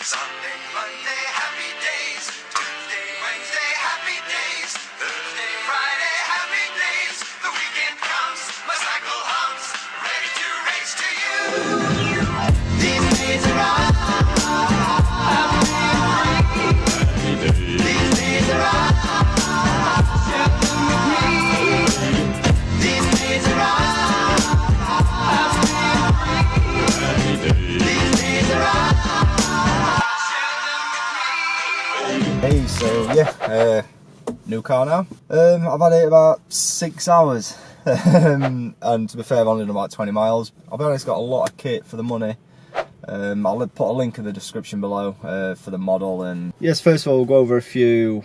Sunday, Monday, happy days. Tuesday, Wednesday, happy days. Thursday, Friday, happy days. The weekend comes, my cycle hums, ready to race to you. These days are on. These days are on. Share them with me. These days are on. Hey, so yeah, new car now. I've had it about 6 hours, and to be fair, I've only done about 20 miles. I've honest, got a lot of kit for the money. I'll put a link in the description below for the model. And yes, first of all, we'll go over a few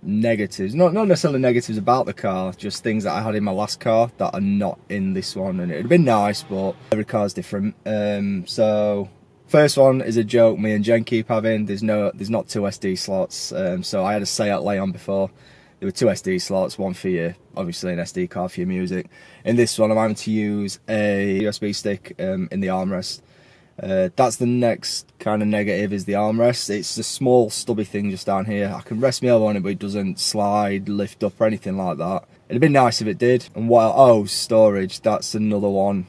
negatives, not necessarily negatives about the car, just things that I had in my last car that are not in this one. And it'd been nice, but every car's different. So first one is a joke me and Jen keep having. There's not 2 SD slots. So I had a Seat Leon before. There were 2 SD slots, one for your, obviously an SD card for your music. In this one, I'm having to use a USB stick in the armrest. That's the next kind of negative, is the armrest. It's a small stubby thing just down here. I can rest my elbow on it, but it doesn't slide, lift up or anything like that. It'd be nice if it did. And oh, storage, that's another one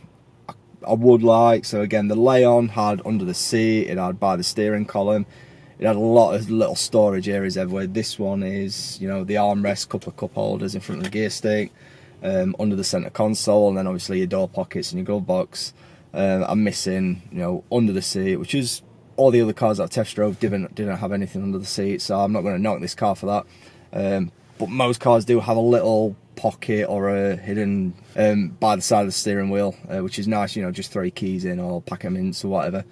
I would like. So again, the Leon had under the seat, it had by the steering column, it had a lot of little storage areas everywhere. This one is, you know, the armrest, couple of cup holders in front of the gear stick, under the center console, and then obviously your door pockets and your glove box. I'm missing, you know, under the seat, which is all the other cars that I test drove didn't have anything under the seat, so I'm not going to knock this car for that. But most cars do have a little pocket or a hidden by the side of the steering wheel, which is nice, you know, just throw your keys in or pack them in or whatever.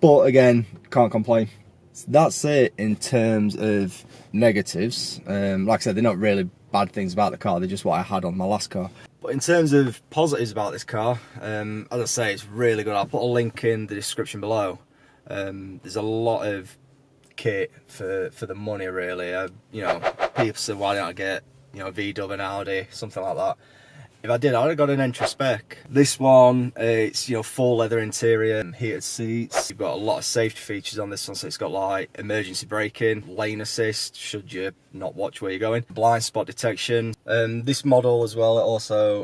But again, can't complain. So that's it in terms of negatives. Like I said, they're not really bad things about the car, they're just what I had on my last car. But in terms of positives about this car, as I say, it's really good. I'll put a link in the description below. There's a lot of kit for the money, really. You know, people say, why don't I get, you know, a VW, an Audi, something like that. If I did, I would have got an entry spec. This one, it's, you know, full leather interior, heated seats. You've got a lot of safety features on this one, so it's got like emergency braking, lane assist, should you not watch where you're going, blind spot detection. This model as well,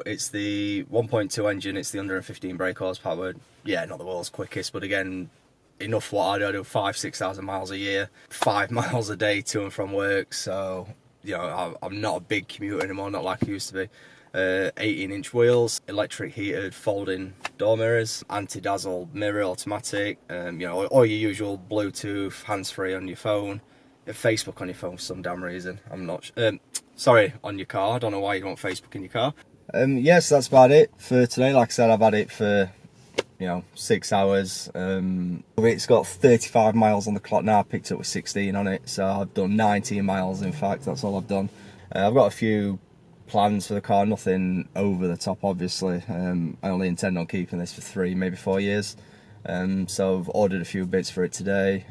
it's the 1.2 engine, it's the 115 brake horsepower. Yeah, not the world's quickest, but again, enough what I do 5,000–6,000 miles a year, 5 miles a day to and from work. So, you know, I'm not a big commuter anymore, not like I used to be. 18-inch wheels, electric heated folding door mirrors, anti-dazzle mirror, automatic, you know, all your usual Bluetooth, hands-free on your phone, Facebook on your phone for some damn reason. I'm not sorry, on your car. I don't know why you want Facebook in your car. Yes, that's about it for today. Like I said, I've had it for, you know, 6 hours. It's got 35 miles on the clock now. I picked it up with 16 on it, so I've done 19 miles. In fact, that's all I've done. I've got a few plans for the car, nothing over the top, obviously. I only intend on keeping this for 3, maybe 4 years. So I've ordered a few bits for it today.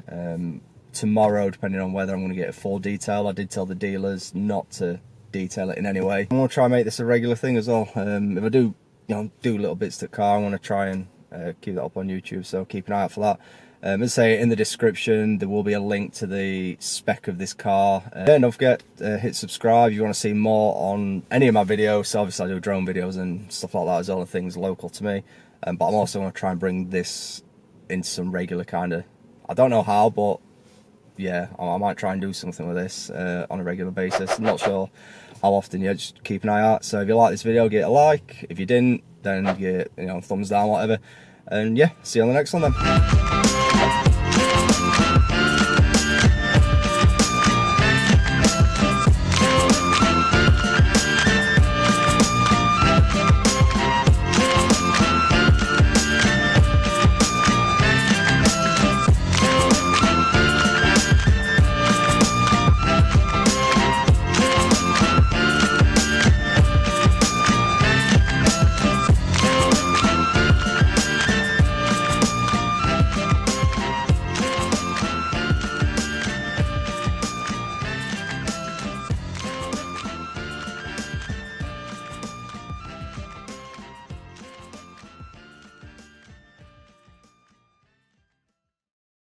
Tomorrow, depending on whether I'm going to get a full detail. I did tell the dealers not to detail it in any way. I want to try and make this a regular thing as well. If I do, you know, do little bits to the car, I want to try and keep that up on YouTube, so keep an eye out for that. As I say, in the description there will be a link to the spec of this car. Don't forget, hit subscribe if you want to see more on any of my videos. So obviously I do drone videos and stuff like that as well, and things local to me. But I'm also going to try and bring this into some regular kind of, I don't know how, but yeah, I might try and do something with this on a regular basis. I'm not sure how often yet, just keep an eye out. So if you like this video, give it a like. If you didn't, then get, you know, thumbs down, whatever. And yeah, see you on the next one then.